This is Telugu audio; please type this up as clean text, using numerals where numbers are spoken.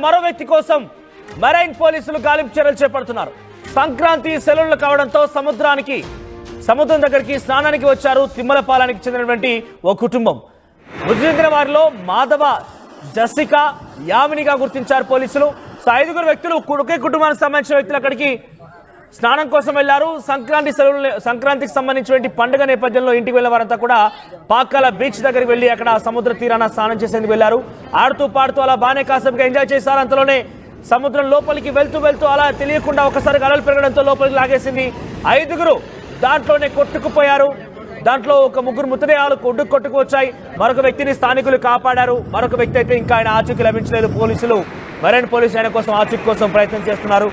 మరో వ్యక్తి కోసం మెరైన్ పోలీసులు గాలింపు చర్యలు చేపడుతున్నారు. సంక్రాంతి సెలవులు కావడంతో సముద్రం దగ్గరికి స్నానానికి వచ్చారు. తిమ్మలపాలానికి చెందినటువంటి ఓ కుటుంబం. మృతి చెందిన వారిలో మాధవ, జసిక, యామినిగా గుర్తించారు పోలీసులు. సో 5 వ్యక్తులు ఒకే కుటుంబానికి సంబంధించిన వ్యక్తులు అక్కడికి స్నానం కోసం వెళ్లారు. సంక్రాంతికి సంబంధించిన పండుగ నేపథ్యంలో ఇంటికి వెళ్లే వారంతా కూడా పాకాల బీచ్ దగ్గరికి వెళ్లి అక్కడ సముద్ర తీరాన స్నానం చేసేందుకు వెళ్లారు. ఆడుతూ పాడుతూ అలా బాగానే కాసేపుగా ఎంజాయ్ చేశారు. అంతలోనే సముద్రం లోపలికి వెళ్తూ అలా తెలియకుండా ఒకసారి అలలు పెరగడంతో లోపలికి లాగేసింది. 5 దాంట్లోనే కొట్టుకుపోయారు. దాంట్లో ఒక 3 మృతదేహాలు కొట్టుకు వచ్చాయి. మరొక వ్యక్తిని స్థానికులు కాపాడారు. మరొక వ్యక్తి అయితే ఇంకా ఆయన ఆచూకీ లభించలేదు. పోలీసులు మెరైన్ పోలీసు ఆయన కోసం ఆచూకీ కోసం ప్రయత్నం చేస్తున్నారు.